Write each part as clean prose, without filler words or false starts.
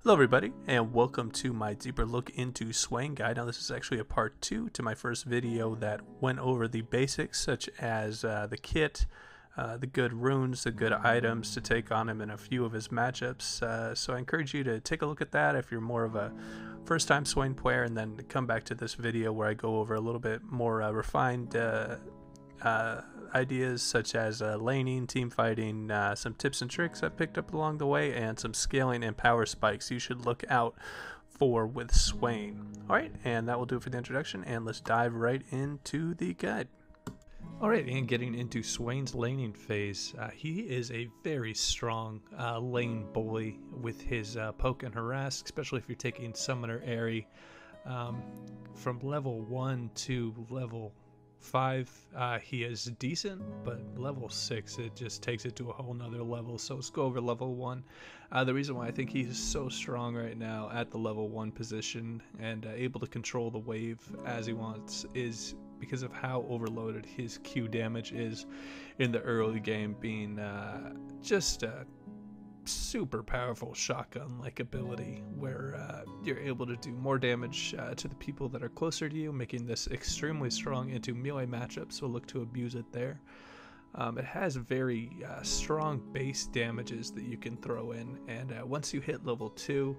Hello everybody, and welcome to my deeper look into Swain guide. Now this is actually a part 2 to my first video that went over the basics such as the kit, the good runes, the good items to take on him in a few of his matchups. So I encourage you to take a look at that if you're more of a first time Swain player, and then come back to this video where I go over a little bit more refined ideas such as laning, team fighting, some tips and tricks I picked up along the way, and some scaling and power spikes you should look out for with Swain. Alright, and that will do it for the introduction, and let's dive right into the guide. Alright, and getting into Swain's laning phase, he is a very strong lane bully with his poke and harass, especially if you're taking Summoner Airy from level 1 to level 5. He is decent, but level 6 it just takes it to a whole nother level. So let's go over level 1. The reason why I think he's so strong right now at the level 1 position and able to control the wave as he wants is because of how overloaded his Q damage is in the early game, being just a super powerful shotgun-like ability where you're able to do more damage to the people that are closer to you, making this extremely strong into melee matchups, so look to abuse it there. It has very strong base damages that you can throw in, and once you hit level 2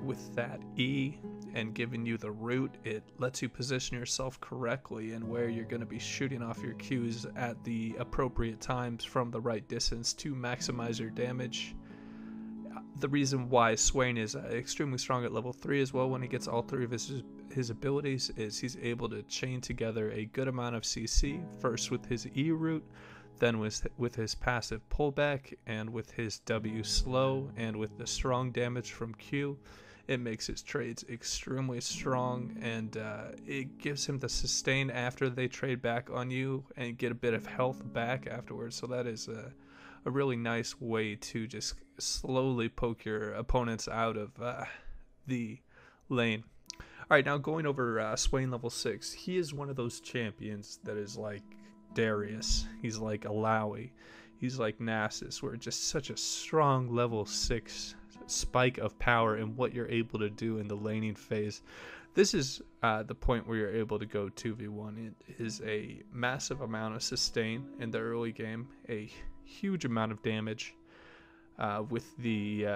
with that E and giving you the root, it lets you position yourself correctly and where you're going to be shooting off your Qs at the appropriate times from the right distance to maximize your damage. The reason why Swain is extremely strong at level 3 as well when he gets all 3 of his abilities is he's able to chain together a good amount of CC, first with his E root, then with his passive pullback, and with his W slow, and with the strong damage from Q. It makes his trades extremely strong, and it gives him the sustain after they trade back on you and get a bit of health back afterwards. So that is a really nice way to just slowly poke your opponents out of the lane. Alright, now going over Swain level 6. He is one of those champions that is like Darius, he's like Alawi, he's like Nasus, where just such a strong level 6 spike of power in what you're able to do in the laning phase. This is the point where you're able to go 2v1. It is a massive amount of sustain in the early game, a huge amount of damage with the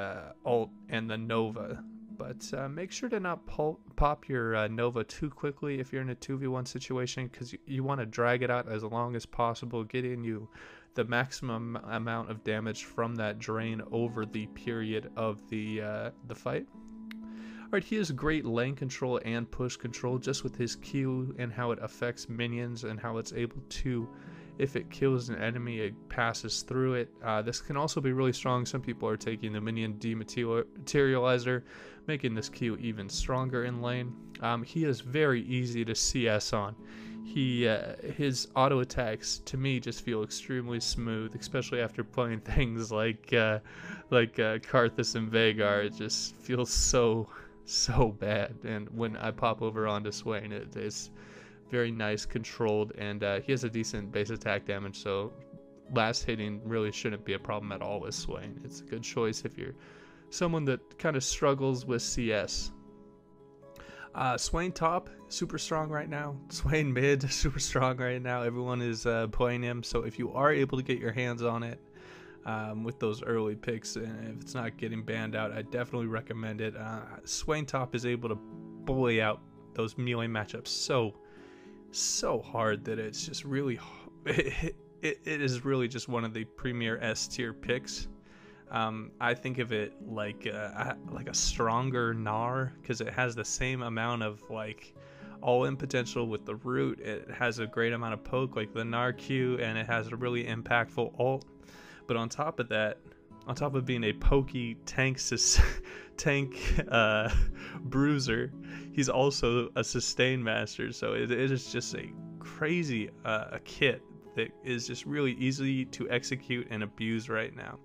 ult and the Nova. But make sure to not pop your Nova too quickly if you're in a 2v1 situation, because you want to drag it out as long as possible, getting you the maximum amount of damage from that drain over the period of the fight. Alright, he has great lane control and push control just with his Q and how it affects minions and how it's able to, if it kills an enemy, it passes through it. This can also be really strong. Some people are taking the minion dematerializer, making this Q even stronger in lane. He is very easy to CS on. His auto attacks to me just feel extremely smooth, especially after playing things like Karthus and Vhagar. It just feels so bad, and when I pop over onto Swain, it is very nice, controlled, and he has a decent base attack damage, so last hitting really shouldn't be a problem at all with Swain. It's a good choice if you're someone that kind of struggles with CS. Swain top, super strong right now. Swain mid, super strong right now. Everyone is playing him, so if you are able to get your hands on it with those early picks, and if it's not getting banned out, I definitely recommend it. Swain top is able to bully out those melee matchups so hard that it's just really it is really just one of the premier S tier picks. I think of it like a stronger Gnar, because it has the same amount of like all-in potential with the root. It has a great amount of poke like the Gnar Q, and it has a really impactful ult. But on top of that, on top of being a pokey tank bruiser, he's also a sustain master. So it is just a crazy kit that is just really easy to execute and abuse right now.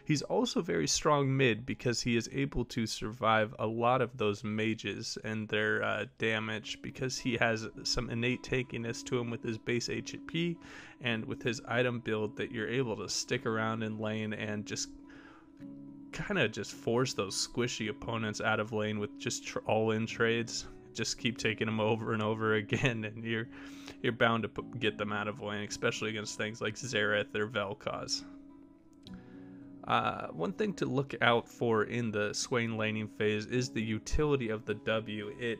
He's also very strong mid because he is able to survive a lot of those mages and their damage, because he has some innate tankiness to him with his base HP and with his item build that you're able to stick around in lane and just kind of just force those squishy opponents out of lane with just all-in trades. Just keep taking them over and over again, and you're bound to get them out of lane, especially against things like Xerath or Vel'Koz. One thing to look out for in the Swain laning phase is the utility of the W. It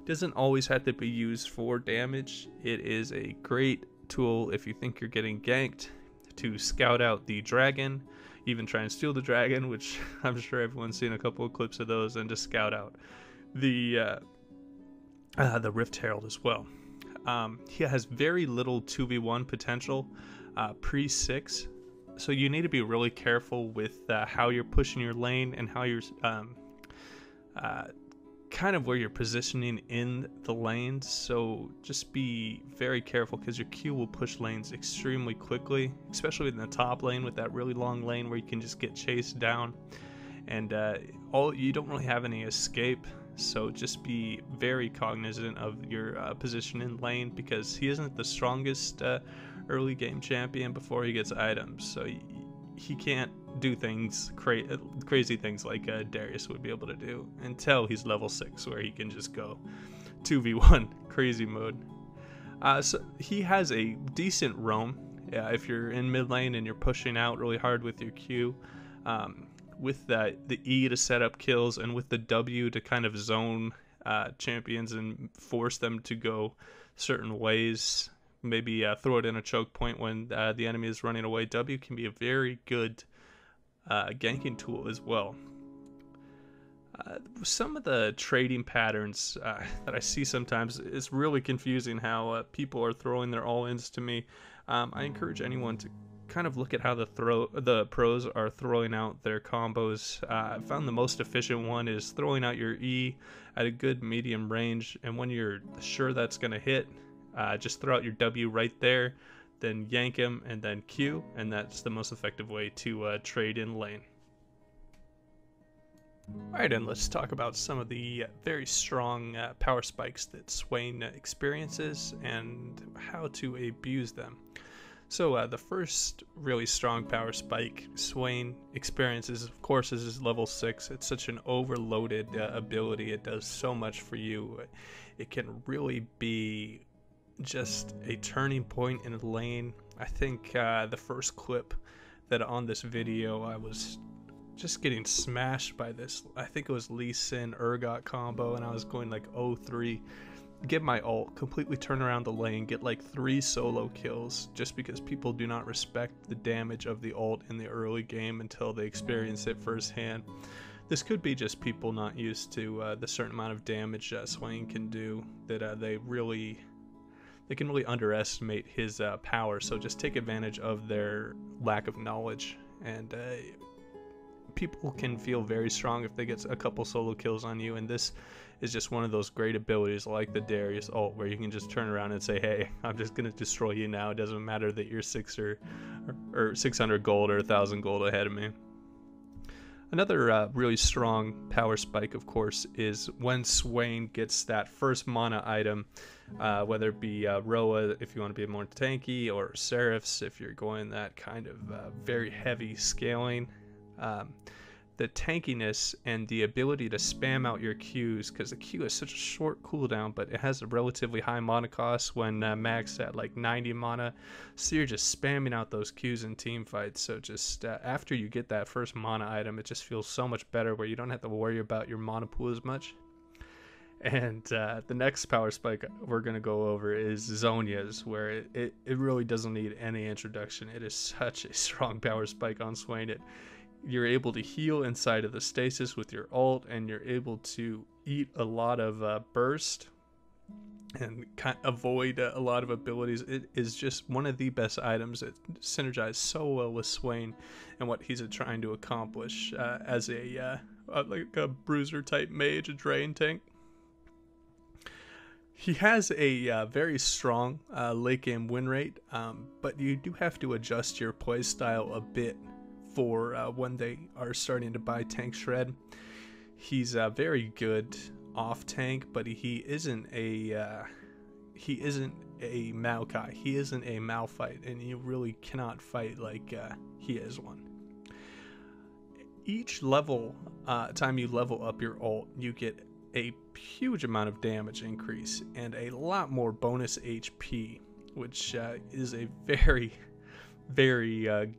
doesn't always have to be used for damage. It is a great tool if you think you're getting ganked, to scout out the dragon, even try and steal the dragon, which I'm sure everyone's seen a couple of clips of those, and to scout out the Rift Herald as well. He has very little 2v1 potential pre-6, so you need to be really careful with how you're pushing your lane and how you're kind of where you're positioning in the lanes. So just be very careful, because your Q will push lanes extremely quickly, especially in the top lane with that really long lane where you can just get chased down, and you don't really have any escape. So just be very cognizant of your position in lane, because he isn't the strongest early game champion before he gets items, so he can't do things crazy things like Darius would be able to do until he's level 6, where he can just go 2v1 crazy mode. So he has a decent roam if you're in mid lane and you're pushing out really hard with your Q, with the E to set up kills, and with the W to kind of zone champions and force them to go certain ways. Maybe throw it in a choke point when the enemy is running away. W can be a very good ganking tool as well. Some of the trading patterns that I see sometimes is really confusing, how people are throwing their all-ins to me. I encourage anyone to kind of look at how the pros are throwing out their combos. I found the most efficient one is throwing out your E at a good medium range, and when you're sure that's going to hit, just throw out your W right there, then yank him, and then Q, and that's the most effective way to trade in lane. Alright, and let's talk about some of the very strong power spikes that Swain experiences and how to abuse them. So the first really strong power spike Swain experiences, of course, is his level 6. It's such an overloaded ability. It does so much for you. It can really be just a turning point in a lane. I think the first clip that on this video, I was just getting smashed by this. I think it was Lee Sin Urgot combo, and I was going like 0-3, get my ult, completely turn around the lane, get like 3 solo kills, just because people do not respect the damage of the ult in the early game until they experience it firsthand. This could be just people not used to the certain amount of damage Swain can do, that they can really underestimate his power. So just take advantage of their lack of knowledge, and people can feel very strong if they get a couple solo kills on you, and this is just one of those great abilities like the Darius ult, where you can just turn around and say, hey, I'm just going to destroy you now. It doesn't matter that you're 600 gold or 1,000 gold ahead of me. Another really strong power spike, of course, is when Swain gets that first mana item, whether it be Roa if you want to be more tanky, or Seraphs if you're going that kind of very heavy scaling. The tankiness and the ability to spam out your Qs, because the Q is such a short cooldown, but it has a relatively high mana cost when maxed at like 90 mana, so you're just spamming out those Qs in team fights. So just after you get that first mana item, it just feels so much better, where you don't have to worry about your mana pool as much. And the next power spike we're going to go over is Zhonya's, where it really doesn't need any introduction. It is such a strong power spike on Swain. You're able to heal inside of the stasis with your ult, and you're able to eat a lot of burst and avoid a lot of abilities. It is just one of the best items. It synergizes so well with Swain and what he's trying to accomplish as like a bruiser type mage, a drain tank. He has a very strong late game win rate, but you do have to adjust your playstyle a bit for when they are starting to buy tank shred. He's very good off tank, but he isn't a Maokai. He isn't a Malphite, and you really cannot fight like he is one. each level time you level up your ult, you get a huge amount of damage increase and a lot more bonus HP, which is a very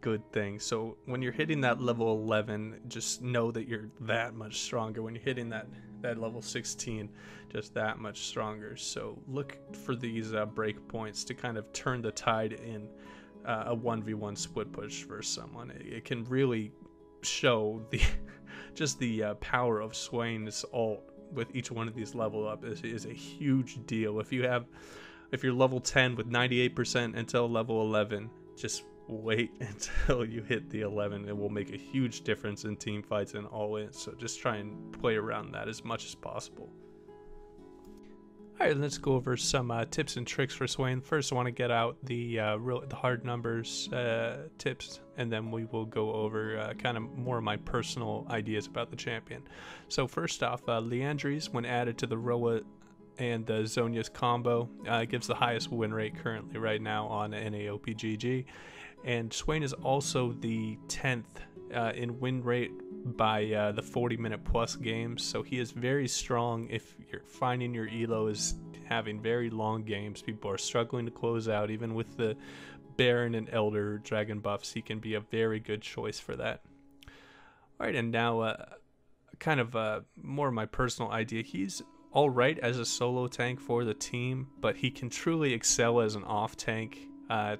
good thing. So when you're hitting that level 11, just know that you're that much stronger. When you're hitting that level 16, just that much stronger. So look for these breakpoints to kind of turn the tide in a 1v1 split push versus someone. It can really show the just the power of Swain's ult with each one of these level up is a huge deal. If you're level 10 with 98% until level 11, just wait until you hit the 11. It will make a huge difference in team fights and all in. So just try and play around that as much as possible. All right, let's go over some tips and tricks for Swain. First, I want to get out the hard numbers tips, and then we will go over kind of more of my personal ideas about the champion. So first off, Liandry's, when added to the Roa and the Zhonya's combo, gives the highest win rate currently right now on NAOPGG. And Swain is also the 10th in win rate by the 40-minute plus games, so he is very strong. If you're finding your elo is having very long games, people are struggling to close out, even with the Baron and Elder dragon buffs, he can be a very good choice for that. Alright, and now kind of more of my personal idea. He's alright as a solo tank for the team, but he can truly excel as an off-tank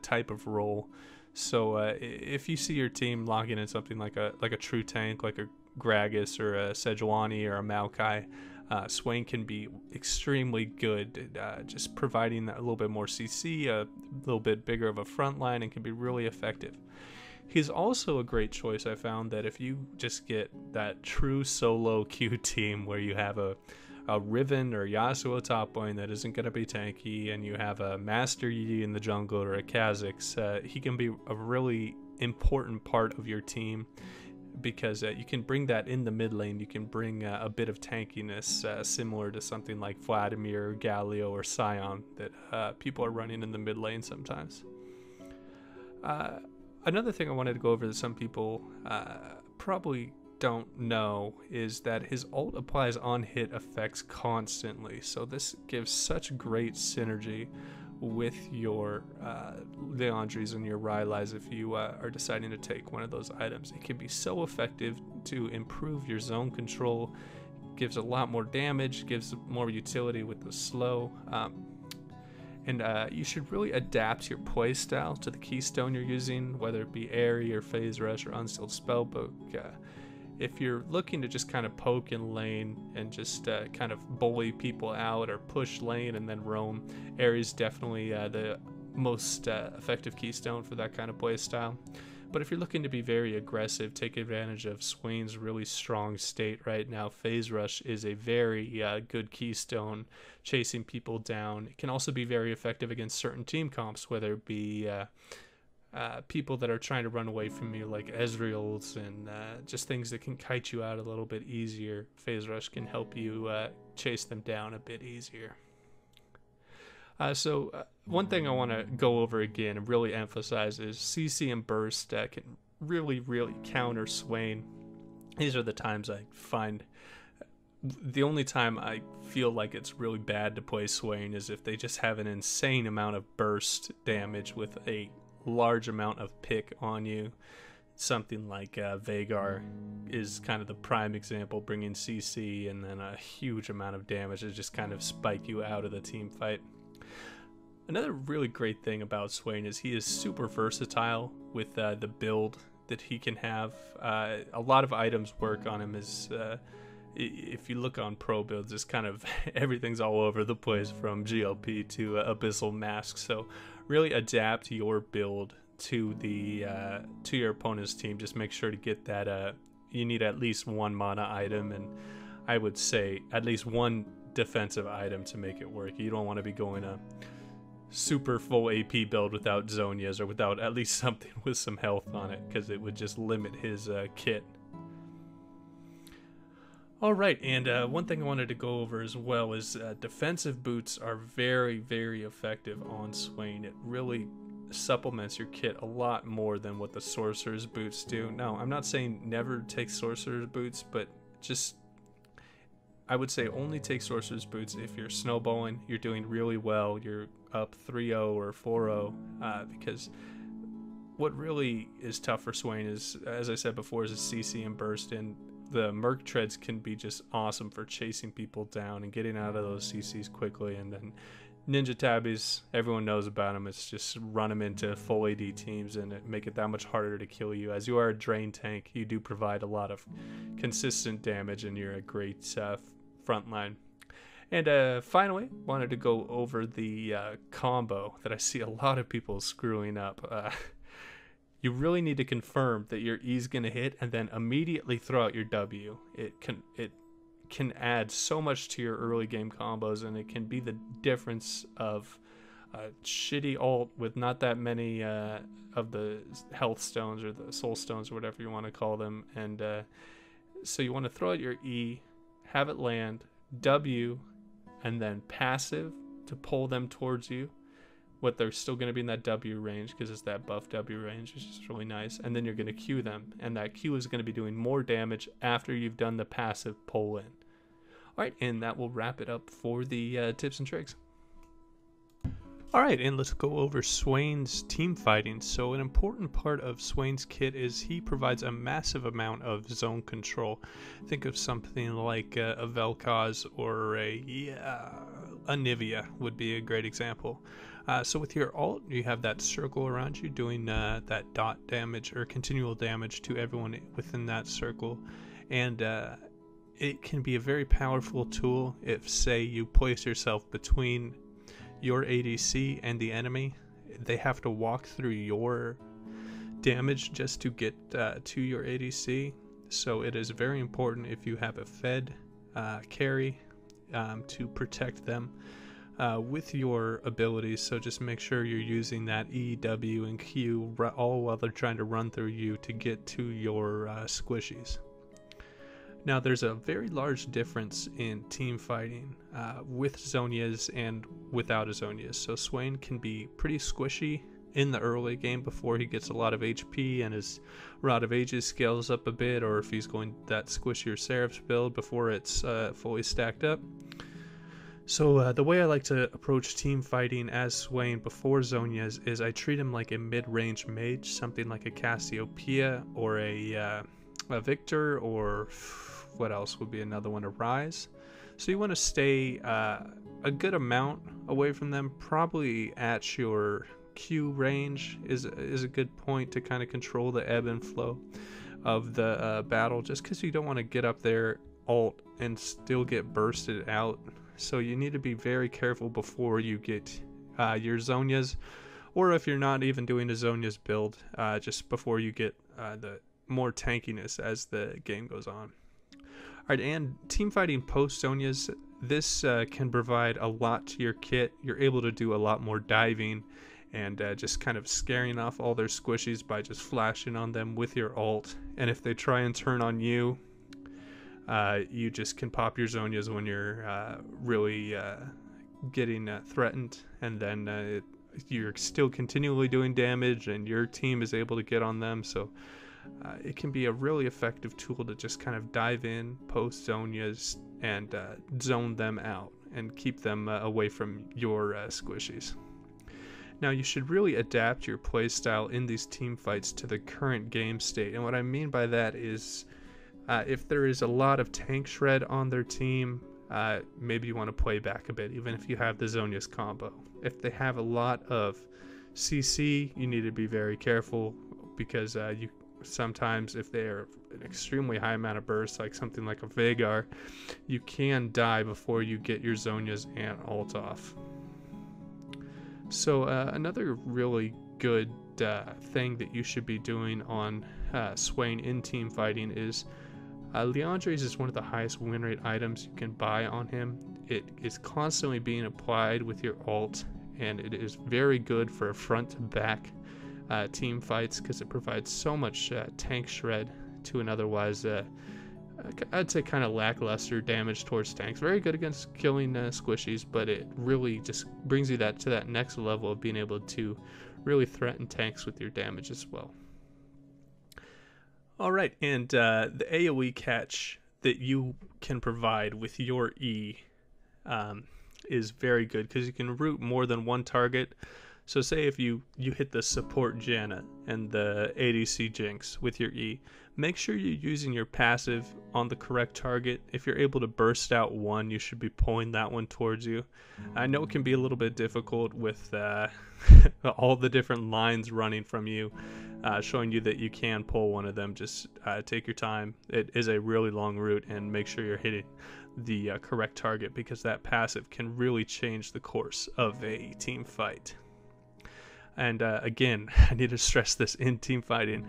type of role. So if you see your team locking in something like a true tank, like a Gragas or a Sejuani or a Maokai, Swain can be extremely good, just providing a little bit more CC, a little bit bigger of a front line, and can be really effective. He's also a great choice. I found that if you just get that true solo Q team where you have a Riven or Yasuo top lane that isn't going to be tanky, and you have a Master Yi in the jungle or a Kha'Zix, he can be a really important part of your team, because you can bring that in the mid lane. You can bring a bit of tankiness, similar to something like Vladimir, Galio, or Sion that people are running in the mid lane sometimes. Another thing I wanted to go over that some people probably don't know is that his ult applies on hit effects constantly, so this gives such great synergy with your Liandry's and your Rylai's if you are deciding to take one of those items. It can be so effective to improve your zone control, gives a lot more damage, gives more utility with the slow, and you should really adapt your playstyle to the keystone you're using, whether it be Airy or Phase Rush or Unsealed Spellbook. If you're looking to just kind of poke in lane and just kind of bully people out or push lane and then roam, Airy's definitely the most effective keystone for that kind of play style. But if you're looking to be very aggressive, take advantage of Swain's really strong state right now, Phase Rush is a very good keystone, chasing people down. It can also be very effective against certain team comps, whether it be people that are trying to run away from you, like Ezreal's, and just things that can kite you out a little bit easier. Phase Rush can help you chase them down a bit easier. So one thing I want to go over again and really emphasize is CC and Burst can really counter Swain. These are the times I find the only time I feel like it's really bad to play Swain is if they just have an insane amount of burst damage with a large amount of pick on you. Something like Veigar is kind of the prime example, bringing CC and then a huge amount of damage to just kind of spike you out of the team fight. Another really great thing about Swain is he is super versatile with the build that he can have. A lot of items work on him. If you look on pro builds, it's kind of everything's all over the place from GLP to Abyssal Mask. So really adapt your build to the to your opponent's team. Just make sure to get that. You need at least one mana item, and I would say at least one defensive item to make it work. You don't want to be going a super full AP build without Zhonya's or without at least something with some health on it, because it would just limit his kit. Alright, and one thing I wanted to go over as well is defensive boots are very effective on Swain. It really supplements your kit a lot more than what the sorcerer's boots do. Now, I'm not saying never take sorcerer's boots, but just I would say only take sorcerer's boots if you're snowballing, you're doing really well, you're up 3-0 or 4-0, because what really is tough for Swain is, as I said before, is a CC and burst, and the Merc Treads can be just awesome for chasing people down and getting out of those CCs quickly. And then Ninja Tabbies, everyone knows about them. It's just run them into full AD teams and make it that much harder to kill you. As you are a drain tank, you do provide a lot of consistent damage, and you're a great front line. And finally, wanted to go over the combo that I see a lot of people screwing up. You really need to confirm that your E is going to hit and then immediately throw out your W. It can add so much to your early game combos, and it can be the difference of a shitty ult with not that many of the health stones or the soul stones or whatever you want to call them. And so you want to throw out your E, have it land, W, and then passive to pull them towards you. What they're still going to be in that W range, because it's that buff W range, which is really nice. And then you're going to Q them, and that Q is going to be doing more damage after you've done the passive pull in. Alright, and that will wrap it up for the tips and tricks. Alright, and let's go over Swain's team fighting. So an important part of Swain's kit is he provides a massive amount of zone control. Think of something like a Vel'Koz or a Nivea would be a great example. So with your ult, you have that circle around you doing that dot damage or continual damage to everyone within that circle. And it can be a very powerful tool if, say, you place yourself between your ADC and the enemy. They have to walk through your damage just to get to your ADC. So it is very important if you have a fed carry to protect them with your abilities. So just make sure you're using that E, W, and Q all while they're trying to run through you to get to your squishies. Now there's a very large difference in team fighting with Zhonya's and without a Zhonya's. So Swain can be pretty squishy in the early game before he gets a lot of HP and his Rod of Ages scales up a bit, or if he's going that squishier Seraph's build before it's fully stacked up. So the way I like to approach team fighting as Swain before Zhonya's is I treat him like a mid-range mage, something like a Cassiopeia or a Victor, or what else would be another one, a Rise. So you want to stay a good amount away from them, probably at your Q range is a good point to kind of control the ebb and flow of the battle, just because you don't want to get up there ult and still get bursted out. So you need to be very careful before you get your Zhonya's, or if you're not even doing a Zhonya's build, just before you get the more tankiness as the game goes on. Alright, and team fighting post Zhonya's, this can provide a lot to your kit. You're able to do a lot more diving and just kind of scaring off all their squishies by just flashing on them with your ult. And if they try and turn on you, you just can pop your Zhonya's when you're really getting threatened, and then you're still continually doing damage and your team is able to get on them. So it can be a really effective tool to just kind of dive in post Zhonya's and zone them out and keep them away from your squishies. Now you should really adapt your playstyle in these team fights to the current game state, and what I mean by that is if there is a lot of tank shred on their team, maybe you want to play back a bit, even if you have the Zhonya's combo. If they have a lot of CC, you need to be very careful, because you sometimes, if they are an extremely high amount of burst, like something like a Vhagar, you can die before you get your Zhonya's and ult off. So another really good thing that you should be doing on Swain in team fighting is Liandry's is one of the highest win rate items you can buy on him. It is constantly being applied with your ult, and it is very good for front to back team fights, because it provides so much tank shred to an otherwise I'd say kind of lackluster damage towards tanks. Very good against killing squishies, but it really just brings you to that next level of being able to really threaten tanks with your damage as well. Alright, and the AoE catch that you can provide with your E is very good, because you can root more than one target. So say if you hit the support Janna and the ADC Jinx with your E, make sure you're using your passive on the correct target. If you're able to burst out one, you should be pulling that one towards you. I know it can be a little bit difficult with all the different lines running from you, showing you that you can pull one of them. Just take your time. It is a really long route, and make sure you're hitting the correct target, because that passive can really change the course of a team fight. And again, I need to stress this in team fighting.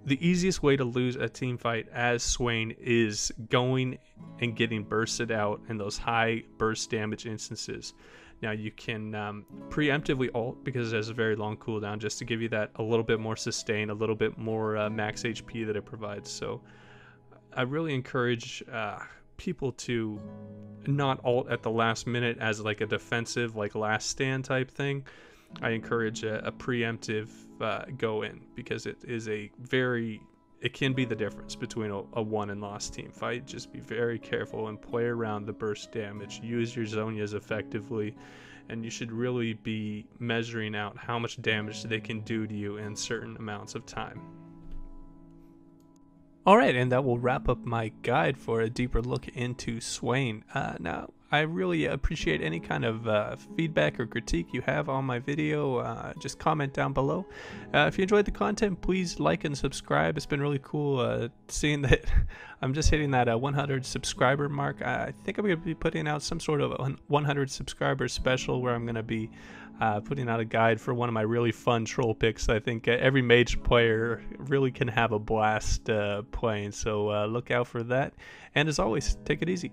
The easiest way to lose a team fight as Swain is going and getting bursted out in those high burst damage instances. Now you can preemptively ult, because it has a very long cooldown, just to give you that a little bit more sustain, a little bit more max HP that it provides. So I really encourage people to not ult at the last minute as like a defensive, like last stand type thing. I encourage a preemptive go in, because it can be the difference between a won and lost team fight. Just be very careful and play around the burst damage. Use your Zhonya's effectively, and you should really be measuring out how much damage they can do to you in certain amounts of time. Alright, and that will wrap up my guide for a deeper look into Swain. Now, I really appreciate any kind of feedback or critique you have on my video. Just comment down below. If you enjoyed the content, please like and subscribe. It's been really cool seeing that I'm just hitting that 100 subscriber mark. I think I'm going to be putting out some sort of 100 subscriber special, where I'm going to be putting out a guide for one of my really fun troll picks. I think every mage player really can have a blast playing, so look out for that. And as always, take it easy.